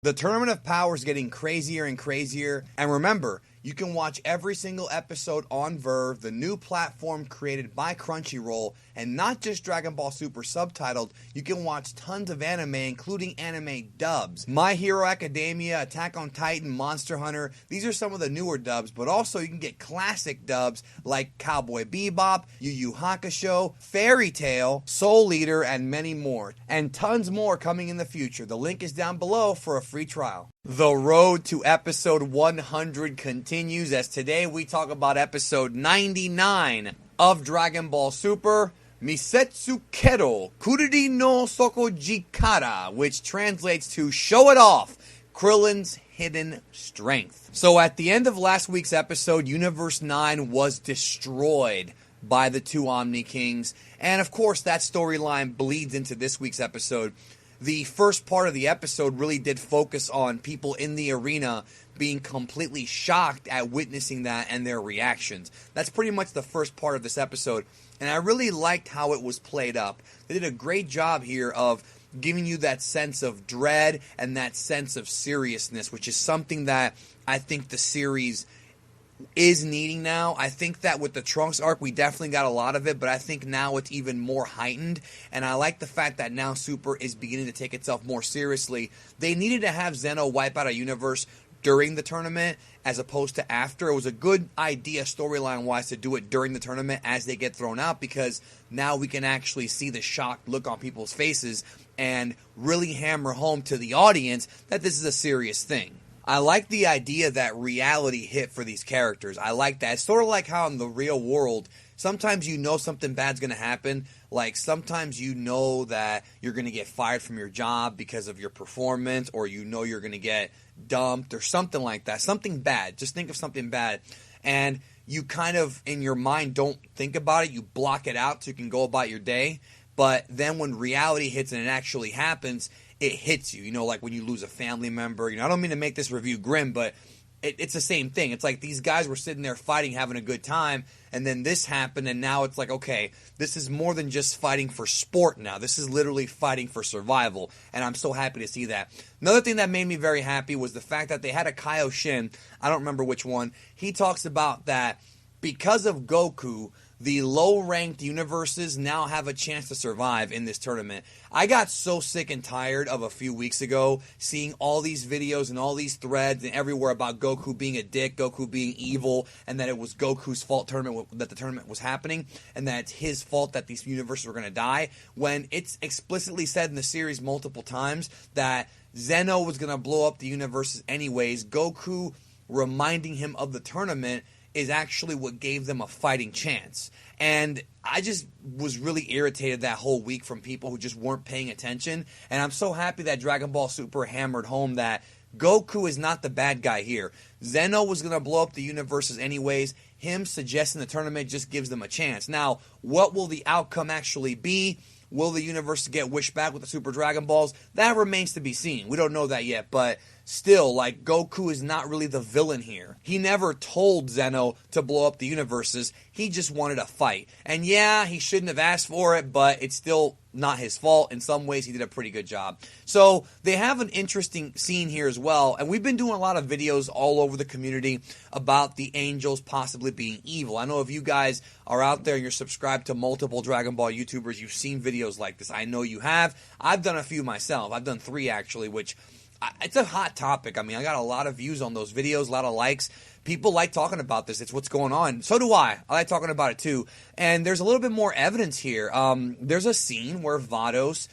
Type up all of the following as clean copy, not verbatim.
The Tournament of Power is getting crazier and crazier, and remember, you can watch every single episode on Verve, the new platform created by Crunchyroll, and not just Dragon Ball Super subtitled. You can watch tons of anime, including anime dubs. My Hero Academia, Attack on Titan, Monster Hunter, these are some of the newer dubs, but also you can get classic dubs like Cowboy Bebop, Yu Yu Hakusho, Fairy Tail, Soul Eater, and many more. And tons more coming in the future. The link is down below for a free trial. The road to episode 100 continues, as today we talk about episode 99 of Dragon Ball Super, Misetsu Kero Kuriri no Sokojikara, which translates to Show It Off, Krillin's Hidden Strength. So at the end of last week's episode, Universe 9 was destroyed by the two Omni Kings, and of course that storyline bleeds into this week's episode. The first part of the episode really did focus on people in the arena being completely shocked at witnessing that and their reactions. That's pretty much the first part of this episode, and I really liked how it was played up. They did a great job here of giving you that sense of dread and that sense of seriousness, which is something that I think the series is needing now. I think that with the Trunks arc, we definitely got a lot of it, but I think now it's even more heightened, and I like the fact that now Super is beginning to take itself more seriously. They needed to have Zeno wipe out a universe during the tournament as opposed to after. It was a good idea storyline-wise to do it during the tournament as they get thrown out, because now we can actually see the shocked look on people's faces and really hammer home to the audience that this is a serious thing. I like the idea that reality hit for these characters. I like that. It's sort of like how in the real world, sometimes you know something bad's going to happen. Like sometimes you know that you're going to get fired from your job because of your performance, or you know you're going to get dumped or something like that. Something bad. Just think of something bad. And you kind of, in your mind, don't think about it. You block it out so you can go about your day. But then when reality hits and it actually happens, it hits you, like when you lose a family member. I don't mean to make this review grim, but it's the same thing. It's like these guys were sitting there fighting, having a good time, and then this happened, and now it's like, okay, this is more than just fighting for sport now. This is literally fighting for survival, and I'm so happy to see that. Another thing that made me very happy was the fact that they had a Kaioshin, I don't remember which one, he talks about that because of Goku, the low-ranked universes now have a chance to survive in this tournament. I got so sick and tired of a few weeks ago seeing all these videos and all these threads and everywhere about Goku being a dick, Goku being evil, and that it was Goku's fault that the tournament was happening, and that it's his fault that these universes were going to die, when it's explicitly said in the series multiple times that Zeno was going to blow up the universes anyways. Goku reminding him of the tournament is actually what gave them a fighting chance. And I just was really irritated that whole week from people who just weren't paying attention. And I'm so happy that Dragon Ball Super hammered home that Goku is not the bad guy here. Zeno was going to blow up the universes anyways. Him suggesting the tournament just gives them a chance. Now, what will the outcome actually be? Will the universe get wished back with the Super Dragon Balls? That remains to be seen. We don't know that yet, but still, Goku is not really the villain here. He never told Zeno to blow up the universes. He just wanted a fight. And yeah, he shouldn't have asked for it, but it's still not his fault. In some ways, he did a pretty good job. So they have an interesting scene here as well, and we've been doing a lot of videos all over the community about the angels possibly being evil. I know if you guys are out there and you're subscribed to multiple Dragon Ball YouTubers, you've seen videos like this. I know you have. I've done a few myself. I've done 3 actually, which it's a hot topic. I mean, I got a lot of views on those videos, a lot of likes. People like talking about this. It's what's going on. So do I. I like talking about it too. And there's a little bit more evidence here. There's a scene where Vados,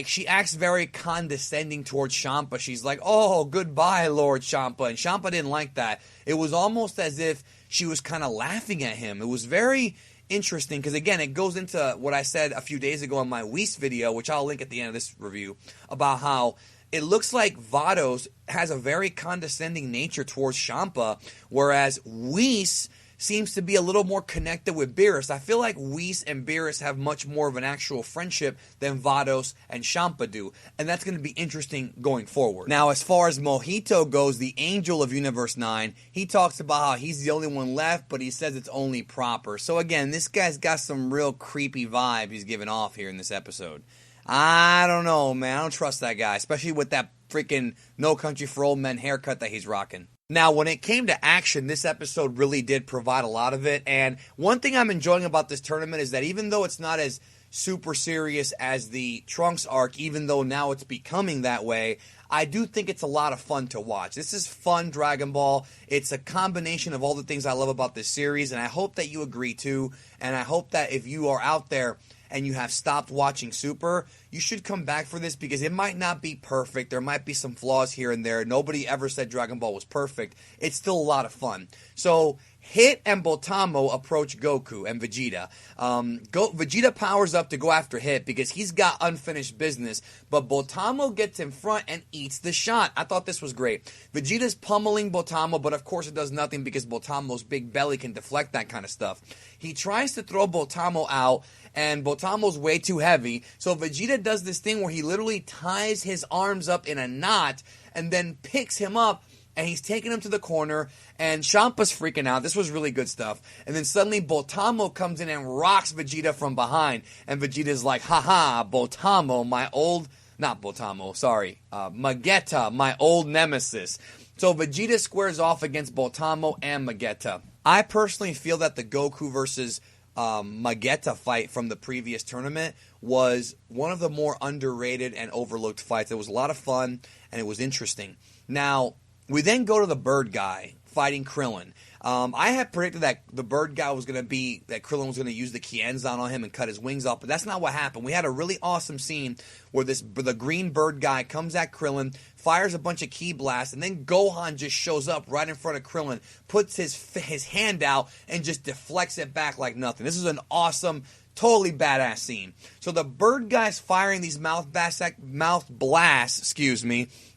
she acts very condescending towards Champa. She's like, "Oh, goodbye, Lord Champa." And Champa didn't like that. It was almost as if she was kind of laughing at him. It was very interesting because, again, it goes into what I said a few days ago in my Whis video, which I'll link at the end of this review, about how it looks like Vados has a very condescending nature towards Champa, whereas Whis seems to be a little more connected with Beerus. I feel like Whis and Beerus have much more of an actual friendship than Vados and Champa do, and that's going to be interesting going forward. Now, as far as Mojito goes, the angel of Universe 9, he talks about how he's the only one left, but he says it's only proper. So again, this guy's got some real creepy vibe he's giving off here in this episode. I don't know, man. I don't trust that guy, especially with that freaking No Country for Old Men haircut that he's rocking. Now, when it came to action, this episode really did provide a lot of it. And one thing I'm enjoying about this tournament is that even though it's not as super serious as the Trunks arc, even though now it's becoming that way, I do think it's a lot of fun to watch. This is fun Dragon Ball. It's a combination of all the things I love about this series, and I hope that you agree too. And I hope that if you are out there and you have stopped watching Super, you should come back for this because it might not be perfect. There might be some flaws here and there. Nobody ever said Dragon Ball was perfect. It's still a lot of fun. So Hit and Botamo approach Goku and Vegeta. Vegeta powers up to go after Hit because he's got unfinished business, but Botamo gets in front and eats the shot. I thought this was great. Vegeta's pummeling Botamo, but of course it does nothing because Botamo's big belly can deflect that kind of stuff. He tries to throw Botamo out, and Botamo's way too heavy, so Vegeta does this thing where he literally ties his arms up in a knot and then picks him up, and he's taking him to the corner, and Champa's freaking out. This was really good stuff. And then suddenly Botamo comes in and rocks Vegeta from behind, and Vegeta's like, haha, Botamo, my old... Not Botamo, sorry. Magetta, my old nemesis. So Vegeta squares off against Botamo and Magetta. I personally feel that the Goku versus Magetta fight from the previous tournament was one of the more underrated and overlooked fights. It was a lot of fun, and it was interesting. Now, we then go to the bird guy fighting Krillin. I had predicted that the bird guy was going to be, that Krillin was going to use the Kienzan on him and cut his wings off, but that's not what happened. We had a really awesome scene where the green bird guy comes at Krillin, fires a bunch of ki blasts, and then Gohan just shows up right in front of Krillin, puts his hand out, and just deflects it back like nothing. This is an awesome, totally badass scene. So the bird guy's firing these mouth blasts,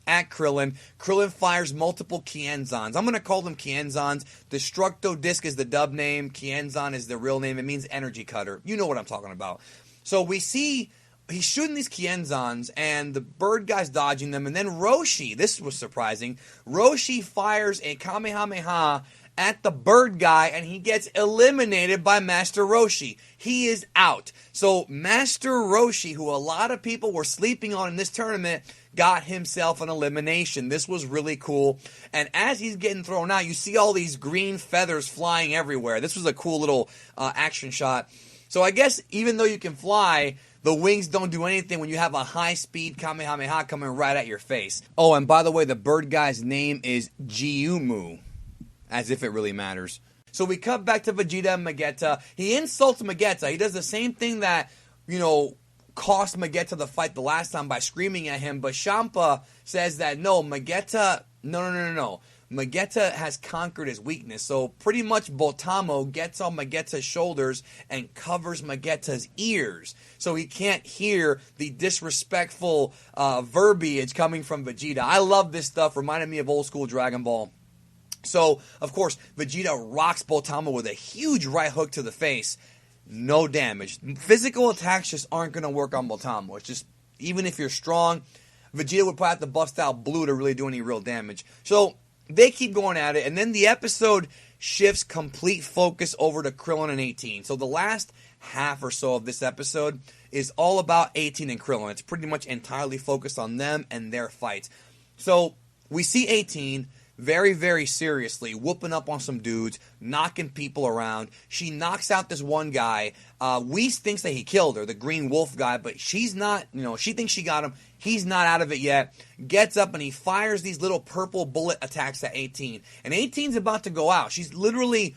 at Krillin. Krillin fires multiple Kienzans. I'm going to call them Kienzans. Destructo Disc is the dub name. Kienzan is the real name. It means energy cutter. You know what I'm talking about. So we see he's shooting these Kienzans, and the bird guy's dodging them. And then Roshi, this was surprising, Roshi fires a Kamehameha at the bird guy, and he gets eliminated by Master Roshi. He is out. So Master Roshi, who a lot of people were sleeping on in this tournament, got himself an elimination. This was really cool. And as he's getting thrown out, you see all these green feathers flying everywhere. This was a cool little action shot. So I guess even though you can fly, the wings don't do anything when you have a high-speed Kamehameha coming right at your face. Oh, and by the way, the bird guy's name is Gyumu. As if it really matters. So we cut back to Vegeta and Magetta. He insults Magetta. He does the same thing that, cost Magetta the fight the last time by screaming at him. But Champa says that, no. Magetta has conquered his weakness. So pretty much Botamo gets on Magetta's shoulders and covers Magetta's ears. So he can't hear the disrespectful verbiage coming from Vegeta. I love this stuff. Reminded me of old school Dragon Ball. So, of course, Vegeta rocks Botamo with a huge right hook to the face. No damage. Physical attacks just aren't going to work on Botamo. It's just, even if you're strong, Vegeta would probably have to bust out blue to really do any real damage. So, they keep going at it, and then the episode shifts complete focus over to Krillin and 18. So, the last half or so of this episode is all about 18 and Krillin. It's pretty much entirely focused on them and their fights. So, we see 18... very, very seriously, whooping up on some dudes, knocking people around. She knocks out this one guy. Whis thinks that he killed her, the Green Wolf guy, but she's not, she thinks she got him. He's not out of it yet. Gets up and he fires these little purple bullet attacks at 18. And 18's about to go out. She's literally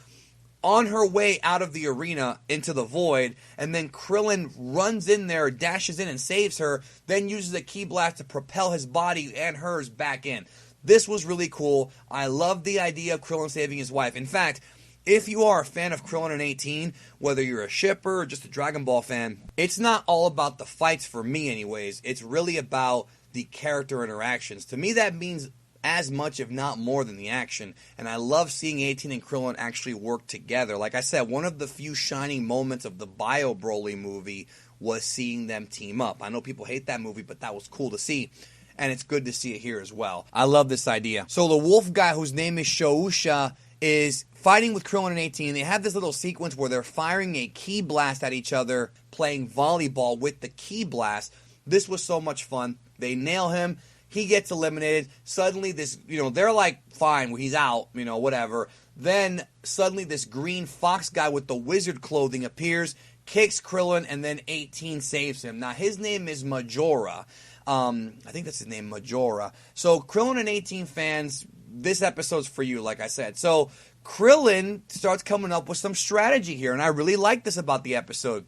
on her way out of the arena into the void, and then Krillin runs in there, dashes in and saves her, then uses a ki blast to propel his body and hers back in. This was really cool. I love the idea of Krillin saving his wife. In fact, if you are a fan of Krillin and 18, whether you're a shipper or just a Dragon Ball fan, it's not all about the fights for me anyways. It's really about the character interactions. To me, that means as much, if not more, than the action. And I love seeing 18 and Krillin actually work together. Like I said, one of the few shining moments of the Bio Broly movie was seeing them team up. I know people hate that movie, but that was cool to see. And it's good to see it here as well. I love this idea. So the wolf guy, whose name is Shousha, is fighting with Krillin and 18. They have this little sequence where they're firing a ki blast at each other, playing volleyball with the ki blast. This was so much fun. They nail him. He gets eliminated. Suddenly this, they're like, fine, he's out, whatever. Then suddenly this green fox guy with the wizard clothing appears, kicks Krillin, and then 18 saves him. Now, his name is Majora. I think that's his name, Majora. So, Krillin and 18 fans, this episode's for you, like I said. So, Krillin starts coming up with some strategy here, and I really like this about the episode.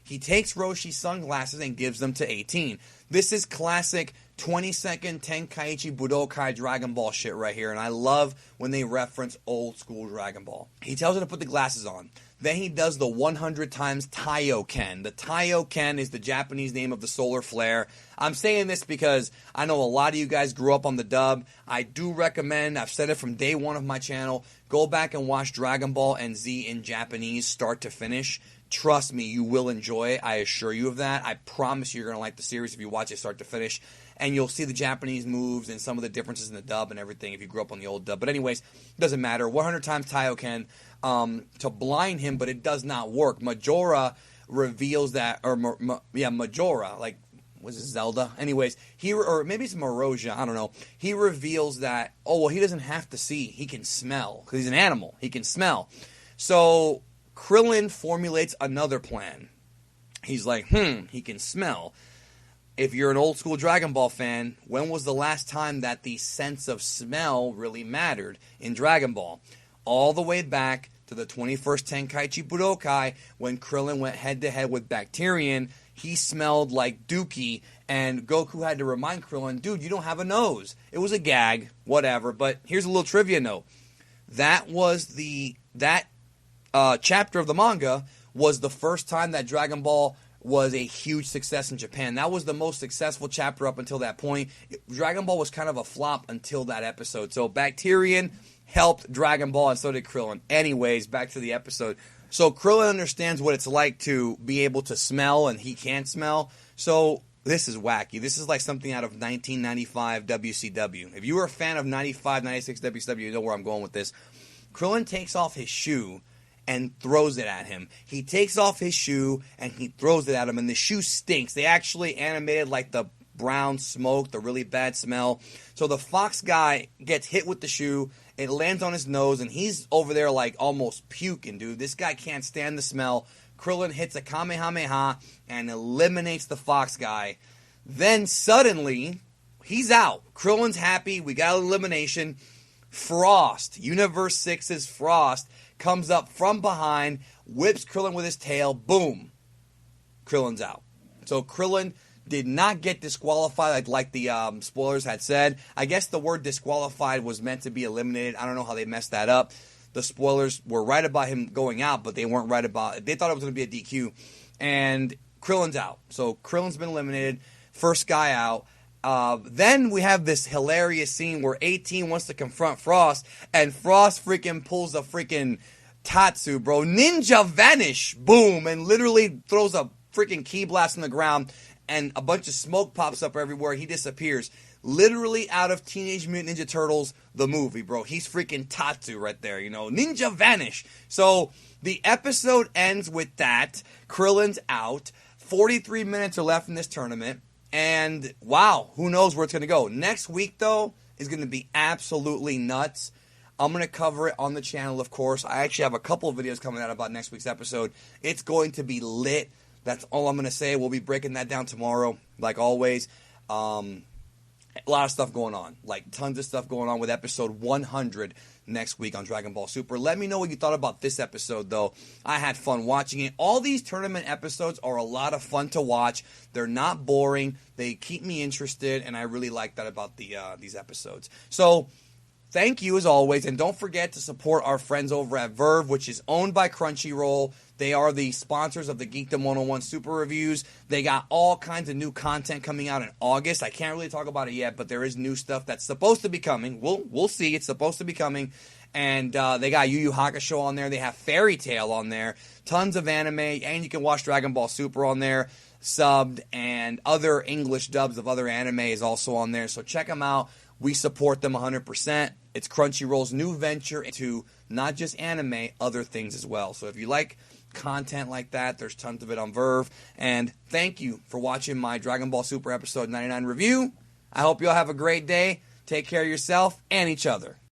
He takes Roshi's sunglasses and gives them to 18. This is classic 22nd Tenkaichi Budokai Dragon Ball shit right here, and I love when they reference old school Dragon Ball. He tells her to put the glasses on. Then he does the 100 times Taiyo-ken. The Taiyo-ken is the Japanese name of the solar flare. I'm saying this because I know a lot of you guys grew up on the dub. I do recommend, I've said it from day one of my channel, go back and watch Dragon Ball and Z in Japanese start to finish. Trust me, you will enjoy it. I assure you of that. I promise you're going to like the series if you watch it start to finish. And you'll see the Japanese moves and some of the differences in the dub and everything if you grew up on the old dub. But anyways, doesn't matter. 100 times Taiyo-ken to blind him, but it does not work. Majora reveals that, Majora, like, was it Zelda? Anyways, or maybe it's Morosia, I don't know. He reveals that, he doesn't have to see. He can smell, because he's an animal. He can smell. So Krillin formulates another plan. He's like, he can smell. If you're an old school Dragon Ball fan, when was the last time that the sense of smell really mattered in Dragon Ball? All the way back to the 21st Tenkaichi Budokai when Krillin went head-to-head with Bacterian. He smelled like Dookie, and Goku had to remind Krillin, dude, you don't have a nose. It was a gag, whatever, but here's a little trivia note. That chapter of the manga was the first time that Dragon Ball was a huge success in Japan. That was the most successful chapter up until that point. Dragon Ball was kind of a flop until that episode. So Bacterian helped Dragon Ball, and so did Krillin. Anyways, back to the episode. So Krillin understands what it's like to be able to smell, and he can't smell. So this is wacky. This is like something out of 1995 WCW. If you were a fan of 95, 96 WCW, you know where I'm going with this. Krillin takes off his shoe and throws it at him. He takes off his shoe and he throws it at him, and the shoe stinks. They actually animated like the brown smoke, the really bad smell. So the fox guy gets hit with the shoe, it lands on his nose, and he's over there like almost puking, dude. This guy can't stand the smell. Krillin hits a Kamehameha and eliminates the fox guy. Then suddenly, he's out. Krillin's happy. We got an elimination. Frost, Universe 6's Frost, comes up from behind, whips Krillin with his tail. Boom. Krillin's out. So Krillin did not get disqualified like the spoilers had said. I guess the word disqualified was meant to be eliminated. I don't know how they messed that up. The spoilers were right about him going out, but they weren't right about... They thought it was going to be a DQ. And Krillin's out. So Krillin's been eliminated. First guy out. Then we have this hilarious scene where 18 wants to confront Frost, and Frost freaking pulls a freaking Tatsu, bro. Ninja vanish! Boom! And literally throws a freaking ki blast on the ground, and a bunch of smoke pops up everywhere. He disappears. Literally out of Teenage Mutant Ninja Turtles, the movie, bro. He's freaking Tatsu right there, Ninja vanish. So the episode ends with that. Krillin's out. 43 minutes are left in this tournament. And wow, who knows where it's going to go. Next week, though, is going to be absolutely nuts. I'm going to cover it on the channel, of course. I actually have a couple of videos coming out about next week's episode. It's going to be lit. That's all I'm going to say. We'll be breaking that down tomorrow, like always. A lot of stuff going on. Like, tons of stuff going on with episode 100 next week on Dragon Ball Super. Let me know what you thought about this episode, though. I had fun watching it. All these tournament episodes are a lot of fun to watch. They're not boring. They keep me interested, and I really like that about these episodes. So, thank you as always, and don't forget to support our friends over at Verve, which is owned by Crunchyroll. They are the sponsors of the Geekdom 101 Super Reviews. They got all kinds of new content coming out in August. I can't really talk about it yet, but there is new stuff that's supposed to be coming. We'll see. It's supposed to be coming. And they got Yu Yu Hakusho on there. They have Fairy Tail on there. Tons of anime. And you can watch Dragon Ball Super on there, subbed. And other English dubs of other anime is also on there. So check them out. We support them 100%. It's Crunchyroll's new venture into not just anime, other things as well. So if you like content like that, there's tons of it on Verve. And thank you for watching my Dragon Ball Super episode 99 review. I hope you all have a great day. Take care of yourself and each other.